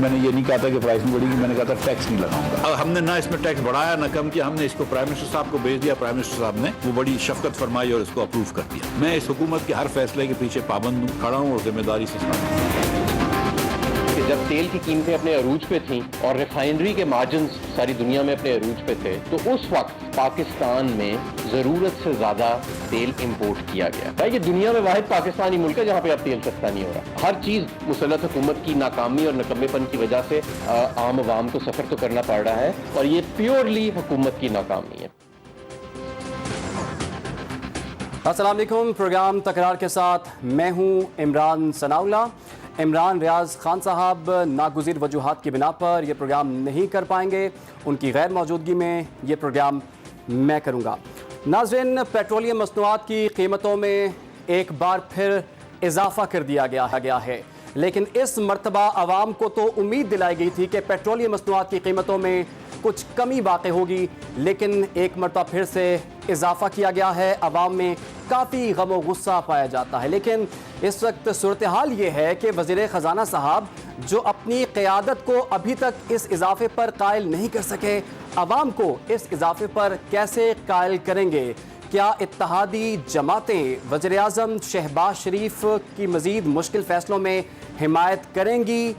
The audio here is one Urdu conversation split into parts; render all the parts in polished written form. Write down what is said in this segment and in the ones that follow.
میں نے یہ نہیں کہا تھا کہ پرائس نہیں بڑھے گی, میں نے کہا تھا ٹیکس نہیں لگاؤں گا. ہم نے نہ اس میں ٹیکس بڑھایا نہ کم کیا, ہم نے اس کو پرائم منسٹر صاحب کو بھیج دیا, پرائم منسٹر صاحب نے وہ بڑی شفقت فرمائی اور اس کو اپروو کر دیا. میں اس حکومت کے ہر فیصلے کے پیچھے پابند ہوں, کھڑا ہوں اور ذمہ داری سے کہ جب تیل کی قیمتیں اپنے عروج پہ تھیں اور ریفائنری کے مارجنز ساری دنیا میں اپنے عروج پہ تھے, تو اس وقت پاکستان میں ضرورت سے زیادہ تیل امپورٹ کیا گیا. یہ دنیا میں واحد پاکستانی ملک ہے جہاں پہ اب تیل سستا نہیں ہو رہا. ہر چیز مسلط حکومت کی ناکامی اور نکمے پن کی وجہ سے عام عوام کو سفر تو کرنا پڑ رہا ہے, اور یہ پیورلی حکومت کی ناکامی ہے. السلام علیکم. پروگرام تکرار کے ساتھ میں ہوں عمران ثناءاللہ. عمران ریاض خان صاحب ناگزیر وجوہات کی بنا پر یہ پروگرام نہیں کر پائیں گے, ان کی غیر موجودگی میں یہ پروگرام میں کروں گا. ناظرین, پیٹرولیم مصنوعات کی قیمتوں میں ایک بار پھر اضافہ کر دیا گیا ہے, لیکن اس مرتبہ عوام کو تو امید دلائی گئی تھی کہ پیٹرولیم مصنوعات کی قیمتوں میں کچھ کمی واقع ہوگی, لیکن ایک مرتبہ پھر سے اضافہ کیا گیا ہے. عوام میں کافی غم و غصہ پایا جاتا ہے, لیکن اس وقت صورتحال یہ ہے کہ وزیر خزانہ صاحب جو اپنی قیادت کو ابھی تک اس اضافے پر قائل نہیں کر سکے, عوام کو اس اضافے پر کیسے قائل کریں گے؟ کیا اتحادی جماعتیں وزیر اعظم شہباز شریف کی مزید مشکل فیصلوں میں حمایت کریں گی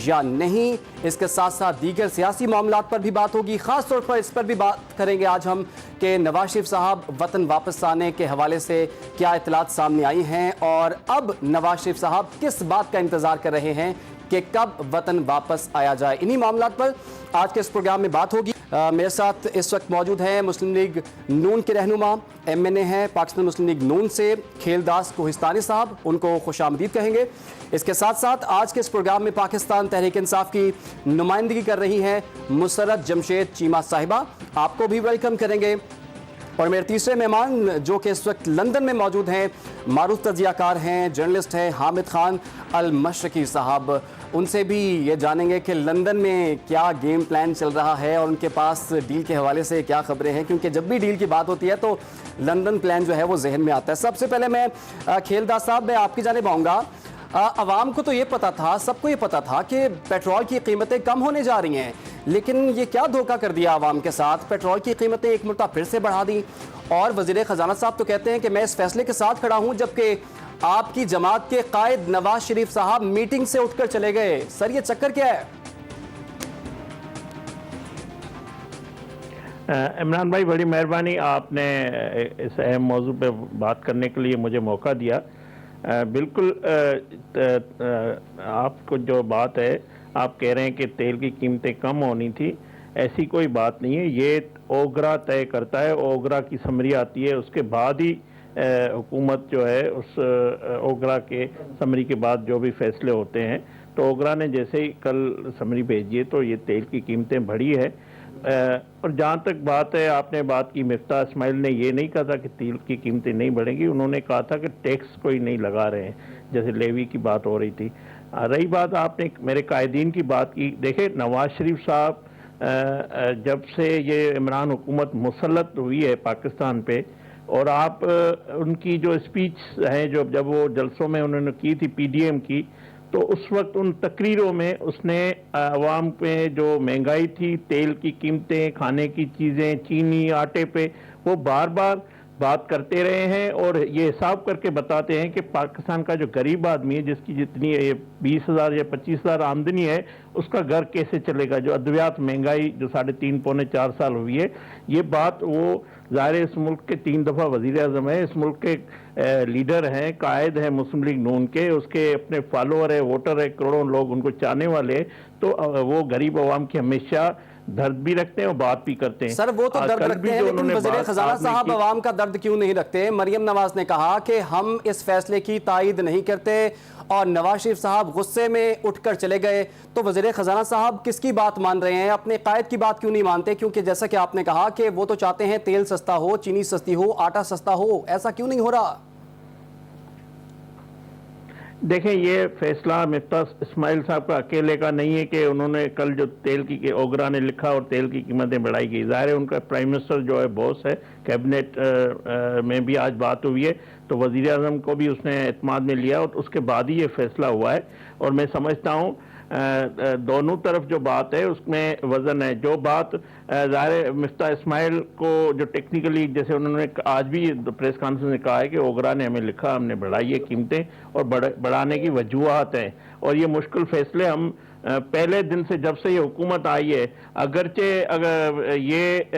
یا نہیں؟ اس کے ساتھ ساتھ دیگر سیاسی معاملات پر بھی بات ہوگی. خاص طور پر اس پر بھی بات کریں گے آج ہم کہ نواز شریف صاحب وطن واپس آنے کے حوالے سے کیا اطلاعات سامنے آئی ہیں, اور اب نواز شریف صاحب کس بات کا انتظار کر رہے ہیں کہ کب وطن واپس آیا جائے. انہی معاملات پر آج کے اس پروگرام میں بات ہوگی. میرے ساتھ اس وقت موجود ہیں مسلم لیگ نون کے رہنما MNA ہیں پاکستان مسلم لیگ نون سے کھیل داس کوہستانی صاحب, ان کو خوش آمدید کہیں گے. اس کے ساتھ ساتھ آج کے اس پروگرام میں پاکستان تحریک انصاف کی نمائندگی کر رہی ہیں مسرت جمشید چیمہ صاحبہ, آپ کو بھی ویلکم کریں گے. اور میرے تیسرے مہمان جو کہ اس وقت لندن میں موجود ہیں, معروف تجزیہ کار ہیں, جرنلسٹ ہیں, حامد خان المشرقی صاحب. ان سے بھی یہ جانیں گے کہ لندن میں کیا گیم پلان چل رہا ہے اور ان کے پاس ڈیل کے حوالے سے کیا خبریں ہیں, کیونکہ جب بھی ڈیل کی بات ہوتی ہے تو لندن پلان جو ہے وہ ذہن میں آتا ہے. سب سے پہلے میں کھیل داس صاحب میں آپ کی جانب آؤں گا. عوام کو تو یہ پتا تھا, سب کو یہ پتا تھا کہ پیٹرول کی قیمتیں کم ہونے جا رہی ہیں, لیکن یہ کیا دھوکہ کر دیا عوام کے ساتھ, پیٹرول کی قیمتیں ایک مرتبہ پھر سے بڑھا دیں. اور وزیر خزانہ صاحب تو کہتے ہیں کہ میں اس فیصلے کے ساتھ کھڑا ہوں, جبکہ آپ کی جماعت کے قائد نواز شریف صاحب میٹنگ سے اٹھ کر چلے گئے. سر یہ چکر کیا ہے؟ عمران بھائی بڑی مہربانی, آپ نے اس اہم موضوع پہ بات کرنے کے لیے مجھے موقع دیا. بالکل آپ کو جو بات ہے, آپ کہہ رہے ہیں کہ تیل کی قیمتیں کم ہونی تھی, ایسی کوئی بات نہیں ہے. یہ اوگرا طے کرتا ہے, اوگرا کی سمری آتی ہے, اس کے بعد ہی حکومت جو ہے اس اوگرا کے سمری کے بعد جو بھی فیصلے ہوتے ہیں, تو اوگرا نے جیسے ہی کل سمری بھیجی ہے تو یہ تیل کی قیمتیں بڑھی ہے. اور جہاں تک بات ہے, آپ نے بات کی, مفتاح اسماعیل نے یہ نہیں کہا تھا کہ تیل کی قیمتیں نہیں بڑھیں گی, انہوں نے کہا تھا کہ ٹیکس کوئی نہیں لگا رہے ہیں, جیسے لیوی کی بات ہو رہی تھی. رہی بات آپ نے میرے قائدین کی بات کی, دیکھیں نواز شریف صاحب جب سے یہ عمران حکومت مسلط ہوئی ہے پاکستان پہ, اور آپ ان کی جو اسپیچ ہیں جب وہ جلسوں میں انہوں نے کی تھی PDM کی, تو اس وقت ان تقریروں میں اس نے عوام پہ جو مہنگائی تھی, تیل کی قیمتیں, کھانے کی چیزیں, چینی, آٹے پہ وہ بار بار بات کرتے رہے ہیں, اور یہ حساب کر کے بتاتے ہیں کہ پاکستان کا جو غریب آدمی ہے, جس کی جتنی 20,000 یا 25,000 آمدنی ہے, اس کا گھر کیسے چلے گا. جو ادویات مہنگائی جو 3.5 پونے 4 سال ہوئی ہے, یہ بات وہ ظاہر اس ملک کے 3 دفعہ وزیر اعظم ہیں, اس ملک کے لیڈر ہیں, قائد ہیں مسلم لیگ نون کے, اس کے اپنے فالوور ہے, ووٹر ہے, کروڑوں لوگ ان کو چاہنے والے ہیں, تو وہ غریب عوام کی ہمیشہ درد بھی رکھتے ہیں اور بات بھی کرتے ہیں. سر وہ تو درد رکھتے ہیں, لیکن وزیر خزانہ صاحب عوام کا درد کیوں نہیں رکھتے؟ مریم نواز نے کہا کہ ہم اس فیصلے کی تائید نہیں کرتے, اور نواز شریف صاحب غصے میں اٹھ کر چلے گئے. تو وزیر خزانہ صاحب کس کی بات مان رہے ہیں, اپنے قائد کی بات کیوں نہیں مانتے؟ کیونکہ جیسا کہ آپ نے کہا کہ وہ تو چاہتے ہیں تیل سستا ہو, چینی سستی ہو, آٹا سستا ہو, ایسا کیوں نہیں ہو رہا؟ دیکھیں یہ فیصلہ مفتاح اسماعیل صاحب کا اکیلے کا نہیں ہے کہ انہوں نے کل جو تیل کی اوگرا نے لکھا اور تیل کی قیمتیں بڑھائی گئی. ظاہر ہے ان کا پرائم منسٹر جو ہے باس ہے, کیبنٹ میں بھی آج بات ہوئی ہے, تو وزیر اعظم کو بھی اس نے اعتماد میں لیا اور اس کے بعد ہی یہ فیصلہ ہوا ہے. اور میں سمجھتا ہوں دونوں طرف جو بات ہے اس میں وزن ہے. جو بات ظاہر مفتاح اسماعیل کو جو ٹیکنیکلی جیسے انہوں نے آج بھی پریس کانفرنس میں کہا ہے کہ اوگرا نے ہمیں لکھا, ہم نے بڑھائی ہے قیمتیں اور بڑھانے کی وجوہات ہیں, اور یہ مشکل فیصلے ہم پہلے دن سے جب سے یہ حکومت آئی ہے, اگرچہ اگر یہ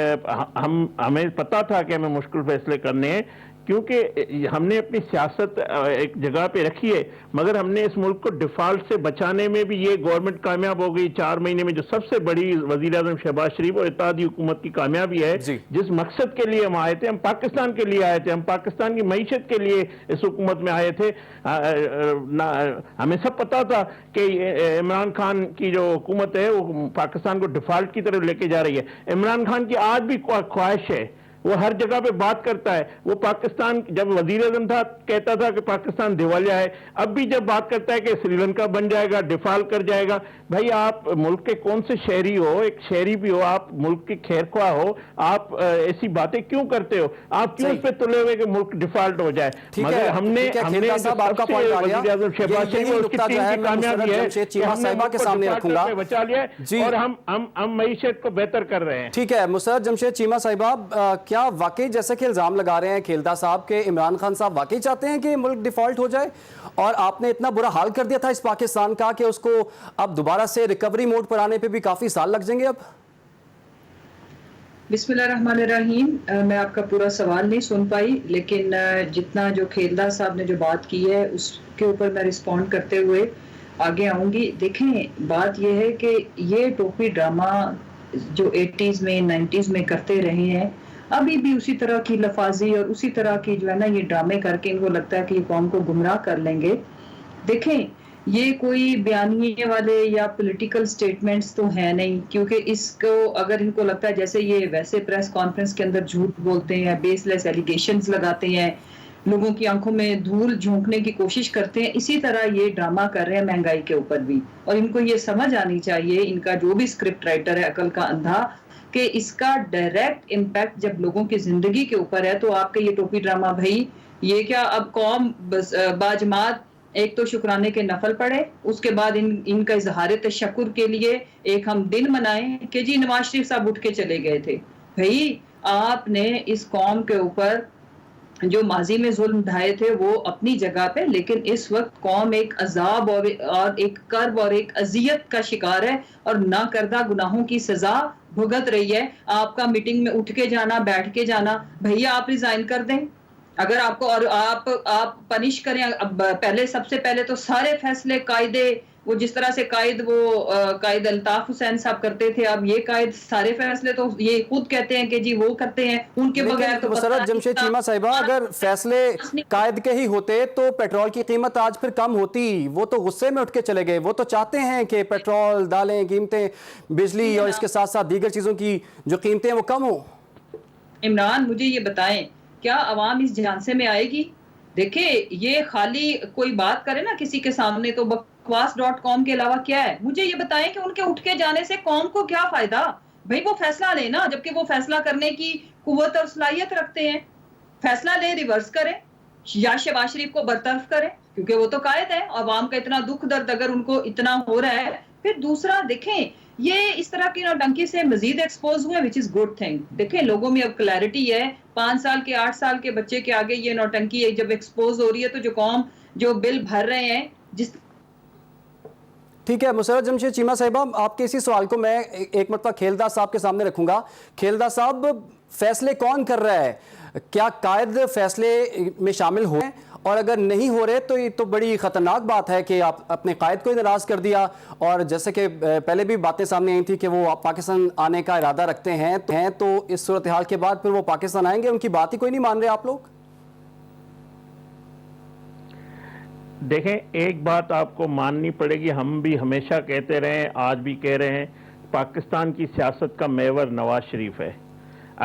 ہمیں پتا تھا کہ ہمیں مشکل فیصلے کرنے ہیں کیونکہ ہم نے اپنی سیاست ایک جگہ پہ رکھی ہے, مگر ہم نے اس ملک کو ڈیفالٹ سے بچانے میں بھی یہ گورنمنٹ کامیاب ہو گئی 4 مہینے میں. جو سب سے بڑی وزیر اعظم شہباز شریف اور اتحادی حکومت کی کامیابی ہے, جس مقصد کے لیے ہم آئے تھے, ہم پاکستان کے لیے آئے تھے, ہم پاکستان کی معیشت کے لیے اس حکومت میں آئے تھے. ہمیں سب پتا تھا کہ عمران خان کی جو حکومت ہے وہ پاکستان کو ڈیفالٹ کی طرف لے کے جا رہی ہے. عمران خان کی آج بھی خواہش ہے, وہ ہر جگہ پہ بات کرتا ہے, وہ پاکستان جب وزیر اعظم تھا کہتا تھا کہ پاکستان دیوالیہ ہے, اب بھی جب بات کرتا ہے کہ سری لنکا بن جائے گا, ڈیفالٹ کر جائے گا. بھائی آپ ملک کے کون سے شہری ہو, ایک شہری بھی ہو, آپ ملک کے خیر خواہ ہو, آپ ایسی باتیں کیوں کرتے ہو, آپ کیوں اس پہ تلے ہوئے کہ ملک ڈیفالٹ ہو جائے. مگر ہم نے وزیر اعظم شہباز شریف اور اس کی ٹیم کی کامیابی ہے کہ ہم نے ملک کو ڈیفالٹ سے بچا لیا ہے اور ہم معیشت کو بہتر کر رہے ہیں. ٹھیک ہے مسرت جمشید چیمہ صاحبہ, کیا واقعی جیسے کہ الزام لگا رہے ہیں کھیلدہ صاحب کہ عمران خان صاحب واقعی چاہتے ہیں کہ ملک ڈیفالٹ ہو جائے, اور آپ نے اتنا برا حال کر دیا تھا اس پاکستان کا کہ اس کو اب دوبارہ سے ریکوری موڈ پر آنے پہ بھی کافی سال لگ جائیں گے؟ اب بسم اللہ الرحمن الرحیم. میں آپ کا پورا سوال نہیں سن پائی, لیکن جتنا جو کھیلدہ صاحب نے جو بات کی ہے اس کے اوپر میں رسپونڈ کرتے ہوئے آگے آؤں گی. دیکھیں بات یہ ہے کہ یہ ٹوپی ڈرامہ جو 80s میں 90s میں کرتے رہے ہیں, ابھی بھی اسی طرح کی لفاظی اور اسی طرح کی جو ہے نا یہ ڈرامے کر کے ان کو لگتا ہے کہ یہ قوم کو گمراہ کر لیں گے. دیکھیں یہ کوئی بیانیے والے یا پولیٹیکل سٹیٹمنٹس تو ہیں نہیں, کیونکہ اس کو اگر ان کو لگتا ہے جیسے یہ ویسے پریس کانفرنس کے اندر جھوٹ بولتے ہیں, بیس لیس ایلیگیشنز لگاتے ہیں, لوگوں کی آنکھوں میں دھول جھونکنے کی کوشش کرتے ہیں, اسی طرح یہ ڈرامہ کر رہے ہیں مہنگائی کے اوپر بھی. اور ان کو یہ سمجھ آنی چاہیے, ان کا جو بھی اسکرپٹ رائٹر ہے عقل کا اندھا, کہ اس کا ڈائریکٹ امپیکٹ جب لوگوں کی زندگی کے اوپر ہے تو آپ کا یہ ٹوپی ڈرامہ بھائی یہ کیا اب قوم باجماعت ایک تو شکرانے کے نفل پڑے, اس کے بعد ان کا اظہار تشکر کے لیے ایک ہم دن منائیں کہ جی نواز شریف صاحب اٹھ کے چلے گئے تھے. بھائی آپ نے اس قوم کے اوپر جو ماضی میں ظلم ڈھائے تھے وہ اپنی جگہ پہ, لیکن اس وقت قوم ایک عذاب اور ایک کرب اور ایک اذیت کا شکار ہے اور نہ کردہ گناہوں کی سزا بھگت رہی ہے. آپ کا میٹنگ میں اٹھ کے جانا, بیٹھ کے جانا, بھیا آپ ریزائن کر دیں اگر آپ کو, اور آپ پنش کریں. اب پہلے سب سے پہلے تو سارے فیصلے قائدے وہ جس طرح سے قائد الطاف حسین صاحب کرتے تھے, اب یہ قائد سارے فیصلے تو یہ خود کہتے ہیں کہ جی وہ کرتے ہیں, ان کے بغیر تو مسرت جمشید چیمہ صاحبہ اگر فیصلے قائد کے ہی ہوتے تو پیٹرول کی قیمت آج پھر کم ہوتی. وہ تو غصے میں اٹھ کے چلے گئے, وہ تو چاہتے ہیں کہ پیٹرول, دالیں, قیمتیں, بجلی اور اس کے ساتھ ساتھ دیگر چیزوں کی جو قیمتیں وہ کم ہوں. عمران مجھے یہ بتائیں کیا عوام اس جھانسے میں آئے گی؟ دیکھیں یہ خالی کوئی بات کرے نا کسی کے سامنے تو بکواس.com کے علاوہ کیا ہے, مجھے یہ بتائیں کہ ان کے اٹھ کے جانے سے قوم کو کیا فائدہ؟ بھائی وہ فیصلہ لے نا, جبکہ وہ فیصلہ کرنے کی قوت اور صلاحیت رکھتے ہیں. فیصلہ لے, ریورس کریں یا شہباز شریف کو برطرف کریں کیونکہ وہ تو قائد ہے. عوام کا اتنا دکھ درد اگر ان کو اتنا ہو رہا ہے, پھر دوسرا دیکھیں یہ اس طرح کی نوٹنکی سے مزید ایکسپوز ہوئے which is good thing. دیکھیں لوگوں میں اب کلیئرٹی ہے, 5 سال کے 8 سال کے بچے کے آگے یہ نوٹنکی جب ایکسپوز ہو رہی ہے تو جو قوم جو بل بھر رہے ہیں جس. ٹھیک ہے مسرت جمشید چیمہ صاحبہ, آپ کے اسی سوال کو میں ایک مرتبہ کھیلدہ صاحب کے سامنے رکھوں گا. کھیلدہ صاحب فیصلے کون کر رہا ہے؟ کیا قائد فیصلے میں شامل ہو رہے ہیں؟ اور اگر نہیں ہو رہے تو یہ تو بڑی خطرناک بات ہے کہ آپ اپنے قائد کو ہی ناراض کر دیا. اور جیسے کہ پہلے بھی باتیں سامنے آئی تھی کہ وہ پاکستان آنے کا ارادہ رکھتے ہیں تو اس صورتحال کے بعد پھر وہ پاکستان آئیں گے, ان کی بات ہی کوئی نہیں مان رہے آپ لوگ. دیکھیں ایک بات آپ کو ماننی پڑے گی, ہم بھی ہمیشہ کہتے رہے ہیں, آج بھی کہہ رہے ہیں, پاکستان کی سیاست کا محور نواز شریف ہے.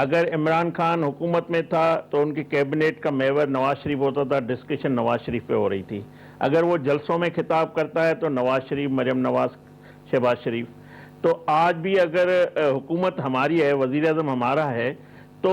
اگر عمران خان حکومت میں تھا تو ان کی کیبنٹ کا محور نواز شریف ہوتا تھا, ڈسکشن نواز شریف پہ ہو رہی تھی. اگر وہ جلسوں میں خطاب کرتا ہے تو نواز شریف, مریم نواز, شہباز شریف. تو آج بھی اگر حکومت ہماری ہے, وزیر اعظم ہمارا ہے, تو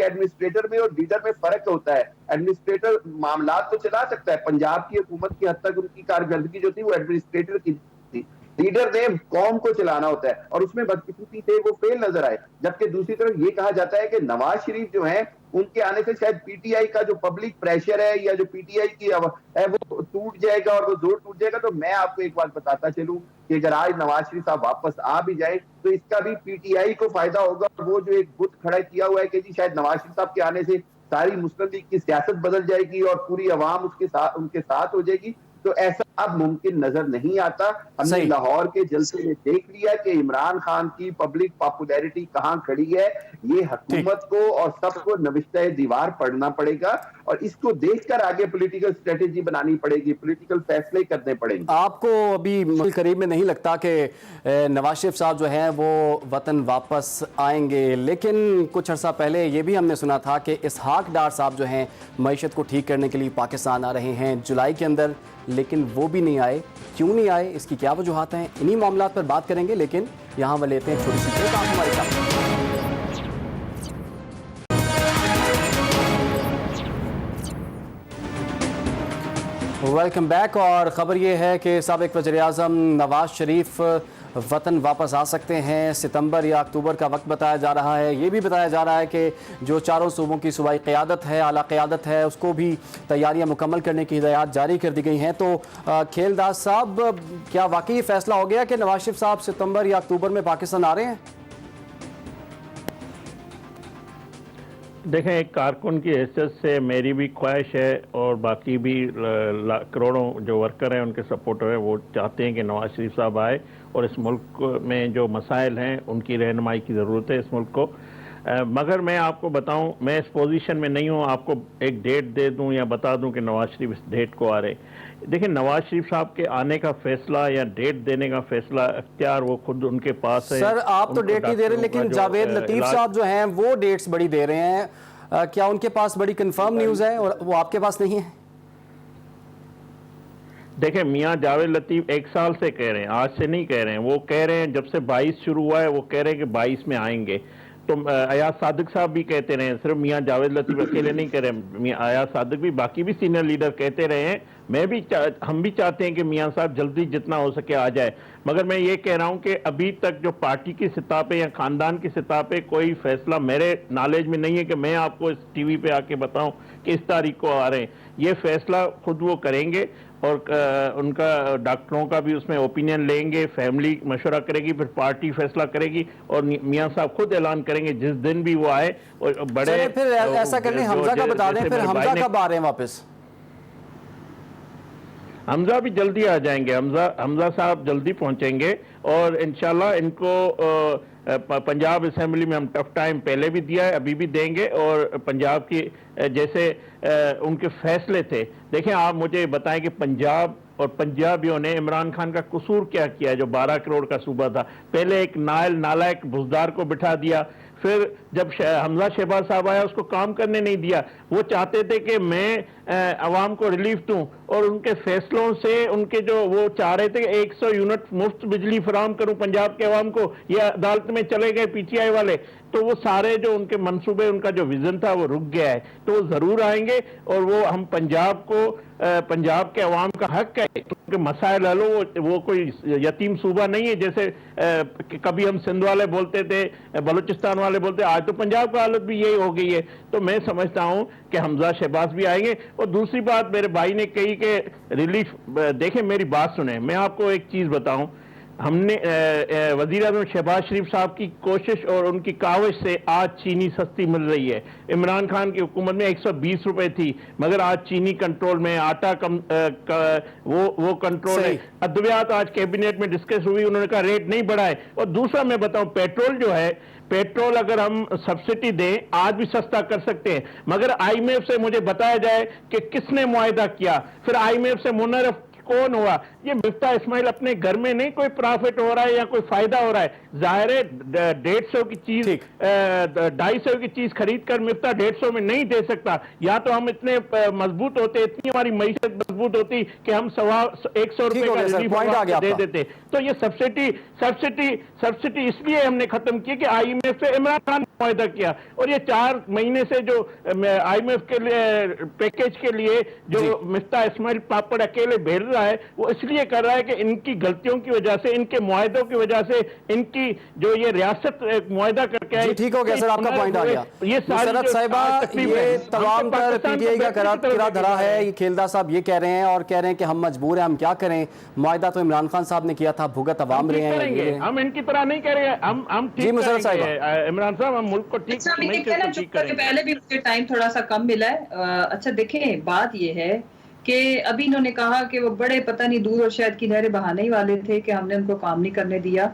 کہ ایڈمنسٹریٹر میں اور لیڈر میں فرق ہوتا ہے. ایڈمنسٹریٹر معاملات تو چلا سکتا ہے, پنجاب کی حکومت کی حد تک ان کی کارکردگی جو تھی وہ ایڈمنسٹریٹر کی تھی, لیڈر نے قوم کو چلانا ہوتا ہے, اور اس میں بدقسمتی سے وہ فیل نظر آئے. جبکہ دوسری طرف یہ کہا جاتا ہے کہ نواز شریف جو ہیں ان کے آنے سے شاید پی ٹی آئی کا جو پبلک پریشر ہے یا جو پی ٹی آئی کی ہے وہ ٹوٹ جائے گا اور وہ زور ٹوٹ جائے گا. تو میں آپ کو ایک بات بتاتا چلوں کہ اگر آج نواز شریف صاحب واپس آ بھی جائے تو اس کا بھی پی ٹی آئی کو فائدہ ہوگا. وہ جو ایک بت کھڑا کیا ہوا ہے کہ جی شاید نواز شریف صاحب کے آنے سے ساری مسلم لیگ کی سیاست بدل جائے گی اور پوری عوام اس کے ساتھ ان کے ساتھ ہو جائے گی, تو ایسا اب ممکن نظر نہیں آتا. ہم نے لاہور کے جلسے میں دیکھ لیا کہ عمران خان کی پبلک پاپولیرٹی کہاں کھڑی ہے. یہ حکومت کو اور سب کو نوشتہ دیوار پڑھنا پڑے گا, اور اس کو دیکھ کر آگے پولیٹیکل اسٹریٹجی بنانی پڑے گی, پولیٹیکل فیصلے کرنے پڑیں گے. آپ کو ابھی قریب میں نہیں لگتا کہ نواز شریف صاحب جو ہیں وہ وطن واپس آئیں گے؟ لیکن کچھ عرصہ پہلے یہ بھی ہم نے سنا تھا کہ اسحاق ڈار صاحب جو ہیں معیشت کو ٹھیک کرنے کے لیے پاکستان آ رہے ہیں جولائی کے اندر, لیکن وہ بھی نہیں آئے. کیوں نہیں آئے, اس کی کیا وجوہات ہیں؟ انہی معاملات پر بات کریں گے, لیکن یہاں وہ لیتے ہیں چھوٹی سی بریک. آپ ہمارے ساتھ ویلکم بیک. اور خبر یہ ہے کہ سابق وزیر اعظم نواز شریف وطن واپس آ سکتے ہیں. ستمبر یا اکتوبر کا وقت بتایا جا رہا ہے. یہ بھی بتایا جا رہا ہے کہ جو چاروں صوبوں کی صوبائی قیادت ہے, اعلیٰ قیادت ہے, اس کو بھی تیاریاں مکمل کرنے کی ہدایات جاری کر دی گئی ہیں. تو کھیل داس صاحب, کیا واقعی یہ فیصلہ ہو گیا کہ نواز شریف صاحب ستمبر یا اکتوبر میں پاکستان آ رہے ہیں؟ دیکھیں, ایک کارکن کی حیثیت سے میری بھی خواہش ہے اور باقی بھی کروڑوں جو ورکر ہیں ان کے سپورٹر ہیں وہ چاہتے ہیں کہ نواز شریف صاحب آئے, اور اس ملک میں جو مسائل ہیں ان کی رہنمائی کی ضرورت ہے اس ملک کو. مگر میں آپ کو بتاؤں, میں اس پوزیشن میں نہیں ہوں آپ کو ایک ڈیٹ دے دوں یا بتا دوں کہ نواز شریف اس ڈیٹ کو آ رہے. دیکھیں, نواز شریف صاحب کے آنے کا فیصلہ یا ڈیٹ دینے کا فیصلہ اختیار وہ خود ان کے پاس ہے. سر آپ تو ڈیٹ نہیں دے رہے, لیکن جاوید لطیف صاحب جو ہیں وہ ڈیٹس بڑی دے رہے ہیں. کیا ان کے پاس بڑی کنفرم نیوز ہے اور وہ آپ کے پاس نہیں ہے؟ دیکھیں, میاں جاوید لطیف ایک سال سے کہہ رہے ہیں, آج سے نہیں کہہ رہے ہیں. وہ کہہ رہے ہیں جب سے 22 شروع ہوا ہے وہ کہہ رہے ہیں کہ 22 میں آئیں گے. تو ایاز صادق صاحب بھی کہتے رہے ہیں, صرف میاں جاوید لطیف اکیلے نہیں کہہ رہے, ایاز صادق بھی, باقی بھی سینئر لیڈر کہتے رہے ہیں. ہم بھی چاہتے ہیں کہ میاں صاحب جلدی جتنا ہو سکے آ جائے. مگر میں یہ کہہ رہا ہوں کہ ابھی تک جو پارٹی کی سطح پہ یا خاندان کی سطح پہ کوئی فیصلہ میرے نالج میں نہیں ہے کہ میں آپ کو اس ٹی وی پہ آ کے بتاؤں کہ اس تاریخ کو آ رہے ہیں. یہ فیصلہ خود وہ کریں گے, اور ان کا ڈاکٹروں کا بھی اس میں اوپینین لیں گے, فیملی مشورہ کرے گی, پھر پارٹی فیصلہ کرے گی, اور میاں صاحب خود اعلان کریں گے جس دن بھی وہ آئے. اور بڑے پھر ایسا کریں, حمزہ کا بتا دیں, پھر حمزہ کب آ رہے ہیں واپس؟ حمزہ بھی جلدی آ جائیں گے. حمزہ صاحب جلدی پہنچیں گے, اور انشاءاللہ ان کو پنجاب اسمبلی میں ہم ٹف ٹائم پہلے بھی دیا ہے, ابھی بھی دیں گے. اور پنجاب کی جیسے ان کے فیصلے تھے, دیکھیں آپ مجھے بتائیں کہ پنجاب اور پنجابیوں نے عمران خان کا قصور کیا کیا جو 12 کروڑ کا صوبہ تھا. پہلے ایک نالائق بزدار کو بٹھا دیا, پھر جب حمزہ شہباز صاحب آیا اس کو کام کرنے نہیں دیا. وہ چاہتے تھے کہ میں عوام کو ریلیف دوں, اور ان کے فیصلوں سے ان کے جو وہ چاہ رہے تھے 100 یونٹ مفت بجلی فراہم کروں پنجاب کے عوام کو, یہ عدالت میں چلے گئے پی ٹی آئی والے. تو وہ سارے جو ان کے منصوبے, ان کا جو ویژن تھا وہ رک گیا ہے. تو وہ ضرور آئیں گے, اور وہ ہم پنجاب کو, پنجاب کے عوام کا حق ہے کہ مسائل حل ہو. وہ کوئی یتیم صوبہ نہیں ہے جیسے کبھی ہم سندھ والے بولتے تھے, بلوچستان والے بولتے, آج تو پنجاب کا حالت بھی یہی ہو گئی ہے. تو میں سمجھتا ہوں کہ حمزہ شہباز بھی آئیں گے. اور دوسری بات میرے بھائی نے کہی کہ ریلیف, دیکھیں میری بات سنیں, میں آپ کو ایک چیز بتاؤں. ہم نے وزیر اعظم شہباز شریف صاحب کی کوشش اور ان کی کاوش سے آج چینی سستی مل رہی ہے. عمران خان کی حکومت میں 120 روپے تھی, مگر آج چینی کنٹرول میں, آٹا وہ کنٹرول ہے. ادویات آج کیبنٹ میں ڈسکس ہوئی, انہوں نے کہا ریٹ نہیں بڑھائے. اور دوسرا میں بتاؤں, پیٹرول جو ہے, پیٹرول اگر ہم سبسڈی دیں آج بھی سستا کر سکتے ہیں, مگر آئی ایم ایف سے مجھے بتایا جائے کہ کس نے معاہدہ کیا, پھر آئی ایم ایف سے منرف کون ہوا, یہ مفتاح اسماعیل اپنے گھر میں نہیں کوئی پرافٹ ہو رہا ہے یا کوئی فائدہ ہو رہا ہے. ظاہر ہے 150 کی چیز 250 کی چیز خرید کر مفتاح 150 میں نہیں دے سکتا. یا تو ہم اتنے مضبوط ہوتے, اتنی ہماری معیشت مضبوط ہوتی کہ ہم 100 روپے کا ریلیف دے دیتے. تو یہ سبسڈی اس لیے ہم نے ختم کی کہ آئی ایم ایف سے عمران خان نے معاہدہ کیا, اور یہ 4 مہینے سے جو آئی ایم ایف کے لیے پیکیج کے لیے جو مفتاح اسماعیل پاپڑ اکیلے بھیج رہا ہے وہ اس لیے کر رہا ہے کہ ان کی غلطیوں کی وجہ سے, ان کے معاہدوں کی وجہ سے, ان کی جو یہ ریاست معاہدہ کر کے جی ٹھیک ہو گیا سر, آپ کا پوائنٹ آ گیا. مسرت صاحبہ, یہ تمام تر پی ٹی آئی کا کرا دھرا ہے. یہ کھیلدار صاحب یہ کہہ رہے ہیں اور کہہ رہے ہیں کہ ہم مجبور ہیں, ہم کیا کریں, معاہدہ تو عمران خان صاحب نے کیا تھا, بھگت عوام رہے ہیں. ہم ان کی طرح نہیں کہہ رہے ہیں, ہم ٹھیک کریں گے عمران صاحب, ہم ملک کو ٹھیک کریں گے. پہلے بھی مجھے ٹائم تھوڑا سا کم ملا ہے. اچھا دیکھیں, بات یہ ہے کہ ابھی انہوں نے کہا کہ وہ بڑے پتہ نہیں دودھ اور شہد کی نہریں بہانے ہی والے تھے کہ ہم نے ان کو کام نہیں کرنے دیا.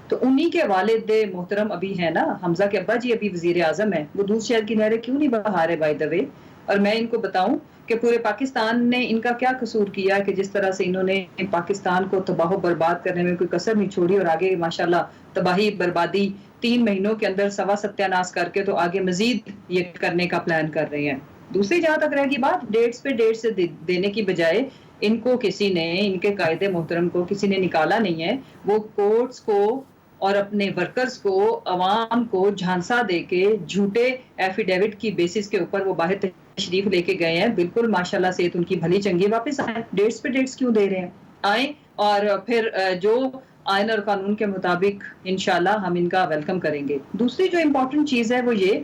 تو انہی کے والد محترم ابھی ہیں نا, حمزہ کے ابا جی ابھی وزیر اعظم ہیں, وہ دودھ شہد کی نہریں کیوں نہیں بہا رہے بائی دا وے. اور میں ان کو بتاؤں کہ پورے پاکستان نے ان کا کیا قصور کیا کہ جس طرح سے انہوں نے پاکستان کو تباہ و برباد کرنے میں کوئی کسر نہیں چھوڑی, اور آگے ماشاءاللہ تباہی بربادی 3 مہینوں کے اندر سوا ستیاناش کر کے تو آگے مزید یہ کرنے کا پلان کر رہے ہیں. دوسری جہاں تک رہ گی بات, ڈیٹس پہ ڈیٹ سے دینے کی بجائے ان کو کسی نے, ان کے قائد محترم کو کسی نے نکالا نہیں ہے. وہ کورٹس کو اور اپنے ورکرز کو, عوام کو جھانسا دے کے جھوٹے ایفیڈیوٹ کی بیسس کے اوپر وہ باہر تشریف لے کے گئے ہیں. بالکل ماشاءاللہ سے ان کی بھلی چنگی, واپس آئیں. ڈیٹس پہ ڈیٹس کیوں دے رہے ہیں, آئیں اور پھر جو آئین اور قانون کے مطابق انشاءاللہ ہم ان کا ویلکم کریں گے. دوسری جو امپورٹنٹ چیز ہے وہ یہ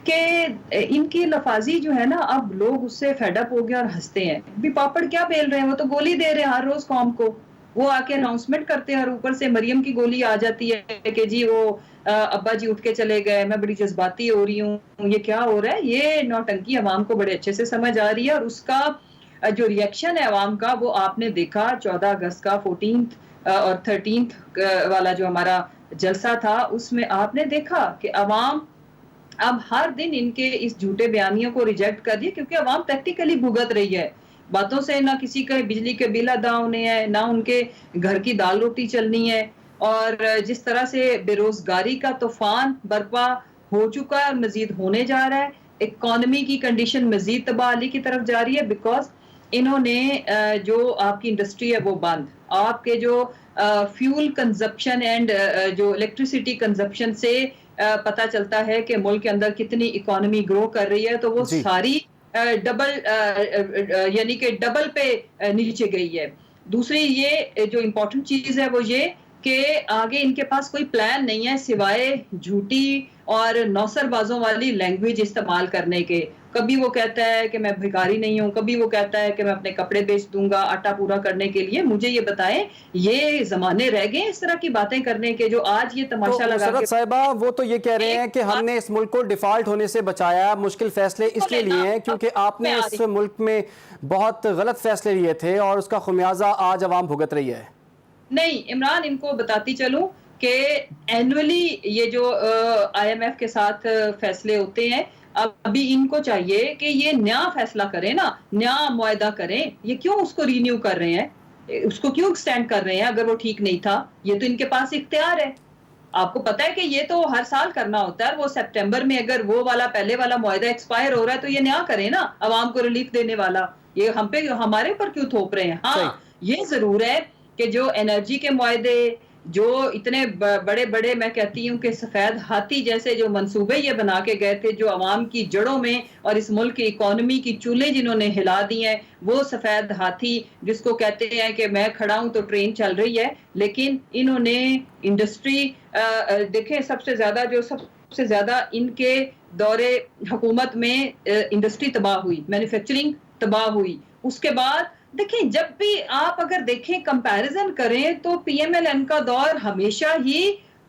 کہ ان کی لفاظی جو ہے نا, اب لوگ اس سے فیڈ اپ ہو گئے اور ہنستے ہیں. بھی پاپڑ کیا بیل رہے ہیں, وہ تو گولی دے رہے ہیں ہر روز قوم کو. وہ آ کے اناؤنسمنٹ کرتے ہیں اور اوپر سے مریم کی گولی آ جاتی ہے کہ جی وہ ابا جی اٹھ کے چلے گئے, میں بڑی جذباتی ہو رہی ہوں. یہ کیا ہو رہا ہے, یہ نوٹنکی عوام کو بڑے اچھے سے سمجھ آ رہی ہے. اور اس کا جو ریئیکشن ہے عوام کا وہ آپ نے دیکھا 14 اگست کا 14th اور 13th والا جو ہمارا جلسہ تھا, اس میں آپ نے دیکھا کہ عوام اب ہر دن ان کے اس جھوٹے بیانیوں کو ریجیکٹ کر دیا, کیونکہ عوام پریکٹیکلی بھگت رہی ہے باتوں سے. نہ کسی کا بجلی کے بل ادا ہونے ہیں, نہ ان کے گھر کی دال روٹی چلنی ہے. اور جس طرح سے بے روزگاری کا طوفان برپا ہو چکا ہے اور مزید ہونے جا رہا ہے, اکانومی کی کنڈیشن مزید تباہی کی طرف جا رہی ہے, بیکاز انہوں نے جو آپ کی انڈسٹری ہے وہ بند, آپ کے جو فیول کنزپشن اینڈ جو الیکٹریسٹی کنزپشن سے پتا چلتا ہے کہ ملک کے اندر کتنی اکانومی گرو کر رہی ہے, تو وہ ساری ڈبل یعنی کہ ڈبل پہ نیچے گئی ہے. دوسری یہ جو امپورٹنٹ چیز ہے وہ یہ کہ آگے ان کے پاس کوئی پلان نہیں ہے سوائے جھوٹی اور نوسر بازوں والی لینگویج استعمال کرنے کے. کبھی وہ کہتا ہے کہ میں بھکاری نہیں ہوں, کبھی وہ کہتا ہے کہ میں اپنے کپڑے بیچ دوں گا آٹا پورا کرنے کے لیے. مجھے یہ بتائیں, یہ زمانے رہ گئے اس طرح کی باتیں کرنے کے جو آج یہ تماشا لگا کے. صاحبہ وہ تو یہ کہہ رہے ہیں کہ ہم نے اس ملک کو ڈیفالٹ ہونے سے بچایا, مشکل فیصلے اس لیے لیے ہیں کیونکہ آپ نے اس ملک میں بہت غلط فیصلے لیے تھے اور اس کا خمیازہ آج عوام بھگت رہی ہے. نہیں, عمران ان کو بتاتی چلوں کہ اینولی یہ جو آئی ایم ایف کے ساتھ فیصلے ہوتے ہیں, ابھی ان کو چاہیے کہ یہ نیا فیصلہ کریں نا, نیا معاہدہ کریں. یہ کیوں اس کو رینیو کر رہے ہیں, اس کو کیوں ایکسٹینڈ کر رہے ہیں اگر وہ ٹھیک نہیں تھا؟ یہ تو ان کے پاس اختیار ہے. آپ کو پتا ہے کہ یہ تو ہر سال کرنا ہوتا ہے. وہ سپٹمبر میں اگر وہ والا پہلے والا معاہدہ ایکسپائر ہو رہا ہے تو یہ نیا کریں نا, عوام کو ریلیف دینے والا. یہ ہم پہ ہمارے اوپر کیوں تھوپ رہے ہیں؟ ہاں یہ ضرور ہے کہ جو انرجی کے معاہدے, جو اتنے بڑے بڑے میں کہتی ہوں کہ سفید ہاتھی جیسے جو منصوبے یہ بنا کے گئے تھے, جو عوام کی جڑوں میں اور اس ملک کی اکانومی کی چولہے جنہوں نے ہلا دی ہیں, وہ سفید ہاتھی جس کو کہتے ہیں کہ میں کھڑا ہوں تو ٹرین چل رہی ہے. لیکن انہوں نے انڈسٹری دیکھیں, سب سے زیادہ ان کے دور حکومت میں انڈسٹری تباہ ہوئی, مینوفیکچرنگ تباہ ہوئی. اس کے بعد دیکھیں, جب بھی آپ اگر دیکھیں کمپیریزن کریں تو پی ایم ایل این کا دور ہمیشہ ہی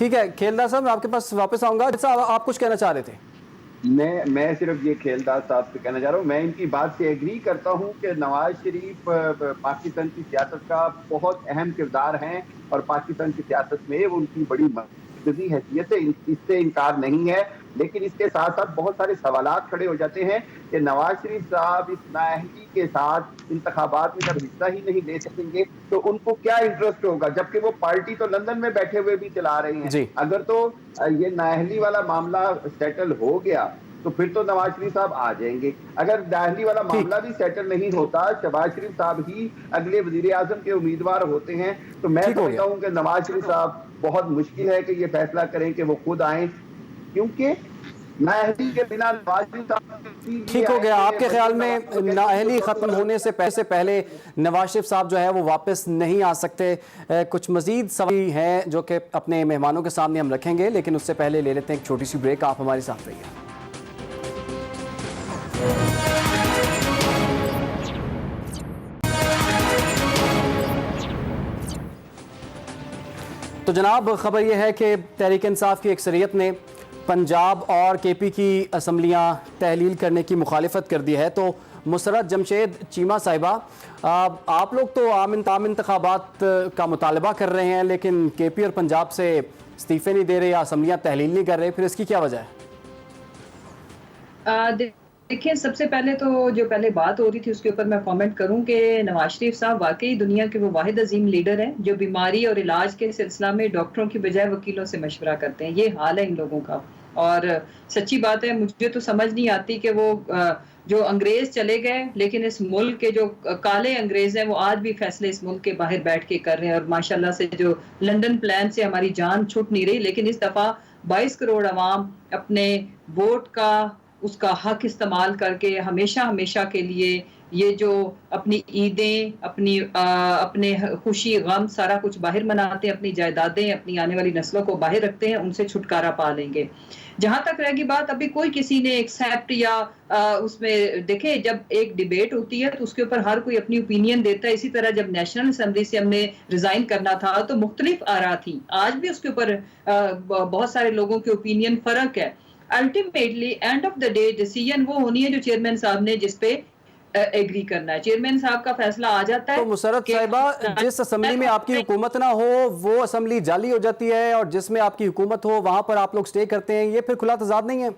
ٹھیک ہے کھیلدار صاحب میں آپ کے پاس واپس آؤں گا. صاحب آپ کچھ کہنا چاہ رہے تھے؟ میں صرف یہ کھیلدار صاحب سے کہنا چاہ رہا ہوں، میں ان کی بات سے ایگری کرتا ہوں کہ نواز شریف پاکستان کی سیاست کا بہت اہم کردار ہیں اور پاکستان کی سیاست میں ان کی بڑی مرکزی حیثیت ہے، اس سے انکار نہیں ہے. لیکن اس کے ساتھ ساتھ بہت سارے سوالات کھڑے ہو جاتے ہیں کہ نواز شریف صاحب اس نااہلی کے ساتھ انتخابات میں جب حصہ ہی نہیں لے سکیں گے تو ان کو کیا انٹرسٹ ہوگا، جبکہ وہ پارٹی تو لندن میں بیٹھے ہوئے بھی چلا رہے ہیں. جی اگر تو یہ نااہلی والا معاملہ سیٹل ہو گیا تو پھر تو نواز شریف صاحب آ جائیں گے. اگر نااہلی والا معاملہ بھی سیٹل نہیں ہوتا، شہباز شریف صاحب ہی اگلے وزیر اعظم کے امیدوار ہوتے ہیں، تو میں ٹھیک ہو سمجھتا گیا. ہوں کہ نواز شریف صاحب بہت مشکل ہے کہ یہ فیصلہ کریں کہ وہ خود آئیں، کیونکہ نااہلی کے بنا نواز شریف صاحب ٹھیک ہو گیا. آپ کے خیال میں نااہلی ختم ہونے سے پہلے نواز شریف صاحب جو ہے وہ واپس نہیں آ سکتے؟ کچھ مزید سوال ہیں جو کہ اپنے مہمانوں کے سامنے ہم رکھیں گے، لیکن اس سے پہلے لے لیتے ہیں ایک چھوٹی سی بریک. آپ ہمارے ساتھ رہیے. تو جناب خبر یہ ہے کہ تحریک انصاف کی اکثریت نے پنجاب اور کے پی کی اسمبلیاں تحلیل کرنے کی مخالفت کر دی ہے. تو مسرت جمشید چیمہ صاحبہ، آپ لوگ تو عام انتخابات کا مطالبہ کر رہے ہیں لیکن کے پی اور پنجاب سے استعفے نہیں دے رہے یا اسمبلیاں تحلیل نہیں کر رہے، پھر اس کی کیا وجہ ہے؟ دیکھیں سب سے پہلے تو جو پہلے بات ہو رہی تھی اس کے اوپر میں کامنٹ کروں کہ نواز شریف صاحب واقعی دنیا کے وہ واحد عظیم لیڈر ہیں جو بیماری اور علاج کے سلسلہ میں ڈاکٹروں کی بجائے وکیلوں سے مشورہ کرتے ہیں. یہ حال ہے ان لوگوں کا، اور سچی بات ہے مجھے تو سمجھ نہیں آتی کہ وہ جو انگریز چلے گئے لیکن اس ملک کے جو کالے انگریز ہیں وہ آج بھی فیصلے اس ملک کے باہر بیٹھ کے کر رہے ہیں. اور ماشاءاللہ سے جو لنڈن پلان سے ہماری جان چھٹ نہیں رہی، لیکن اس دفعہ 22 کروڑ عوام اپنے ووٹ کا اس کا حق استعمال کر کے ہمیشہ کے لیے یہ جو اپنی عیدیں، اپنے خوشی غم سارا کچھ باہر مناتے ہیں، اپنی جائیدادیں اپنی آنے والی نسلوں کو باہر رکھتے ہیں، ان سے چھٹکارا پا لیں گے. جہاں تک رہ گی بات، ابھی کوئی کسی نے ایکسیپٹ یا اس میں دیکھیں جب ایک ڈیبیٹ ہوتی ہے تو اس کے اوپر ہر کوئی اپنی اوپینین دیتا ہے. اسی طرح جب نیشنل اسمبلی سے ہم نے ریزائن کرنا تھا تو مختلف آراء تھیں، آج بھی اس کے اوپر بہت سارے لوگوں کے اوپینین فرق ہے. Ultimately and of the day decision وہ ہونی ہے جو چیئرمین صاحب نے جس پہ ایگری کرنا ہے. چیئرمین صاحب کا فیصلہ آ جاتا ہے. تو مسرت صاحبہ، جس اسمبلی میں آپ کی حکومت نہ ہو وہ اسمبلی جعلی ہو جاتی ہے اور جس میں آپ کی حکومت ہو وہاں پر آپ لوگ سٹے کرتے ہیں، یہ پھر کھلا تضاد نہیں ہے؟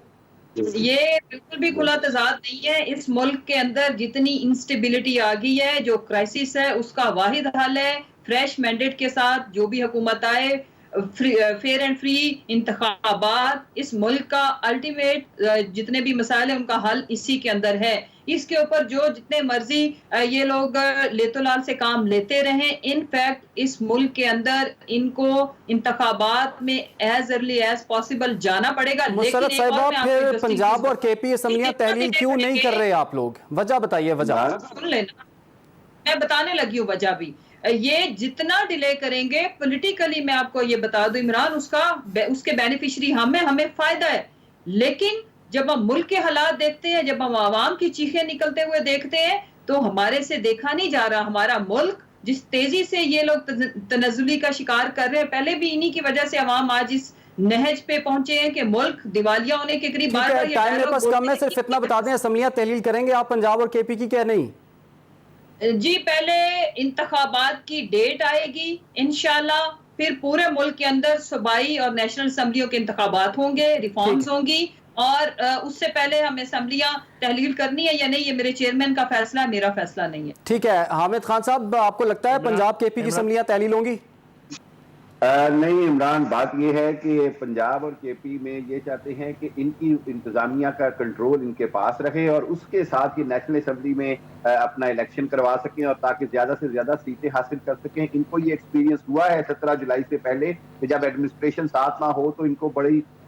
یہ بالکل بھی کھلا تضاد نہیں ہے. اس ملک کے اندر جتنی انسٹیبلٹی آ گئی ہے، جو کرائسس ہے، اس کا واحد حل ہے فریش مینڈیٹ کے ساتھ جو بھی حکومت آئے، فیئر اینڈ فری انتخابات. اس ملک کا الٹیمیٹ جتنے بھی مسائل ہیں ان کا حل اسی کے اندر ہے. اس کے اوپر جو جتنے مرضی یہ لوگ لیتو لال سے کام لیتے رہیں، ان فیکٹ اس ملک کے اندر ان کو انتخابات میں ایز ارلی ایز پاسبل جانا پڑے گا. مسرت صاحبہ، پھر پنجاب اور کے پی اسمبلیاں تحلیل کیوں نہیں کر رہے آپ لوگ؟ وجہ بتائیے. وجہ سن لینا، میں بتانے لگی ہوں وجہ بھی. یہ جتنا ڈیلے کریں گے پولیٹیکلی، میں آپ کو یہ بتا دوں عمران، اس کے بینیفیشری ہمیں فائدہ ہے. لیکن جب ہم ملک کے حالات دیکھتے ہیں، جب ہم عوام کی چیخیں نکلتے ہوئے دیکھتے ہیں تو ہمارے سے دیکھا نہیں جا رہا. ہمارا ملک جس تیزی سے یہ لوگ تنزلی کا شکار کر رہے ہیں، پہلے بھی انہی کی وجہ سے عوام آج اس نہج پہ پہنچے ہیں کہ ملک دیوالیہ ہونے کے قریب. ٹائم میرے پاس کم ہے، صرف اتنا بتا دیں اسمبلیاں تحلیل کریں گے آپ پنجاب اور کے پی کی کیا نہیں؟ جی پہلے انتخابات کی ڈیٹ آئے گی انشاءاللہ، پھر پورے ملک کے اندر صوبائی اور نیشنل اسمبلیوں کے انتخابات ہوں گے، ریفارمز ہوں گی، اور اس سے پہلے ہمیں اسمبلیاں تحلیل کرنی ہے یا نہیں یہ میرے چیئرمین کا فیصلہ ہے، میرا فیصلہ نہیں ہے. ٹھیک ہے. حامد خان صاحب، آپ کو لگتا ہے پنجاب کے پی کی اسمبلیاں تحلیل ہوں گی؟ نہیں عمران، بات یہ ہے کہ پنجاب اور کے پی میں یہ چاہتے ہیں کہ ان کی انتظامیہ کا کنٹرول ان کے پاس رہے اور اس کے ساتھ یہ نیشنل اسمبلی میں اپنا الیکشن کروا سکیں اور تاکہ زیادہ سے زیادہ سیٹیں حاصل کر سکیں. ان کو یہ ایکسپیرینس ہوا ہے 17 جولائی سے پہلے کہ جب ایڈمنسٹریشن ساتھ نہ ہو تو ان کو بڑی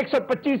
125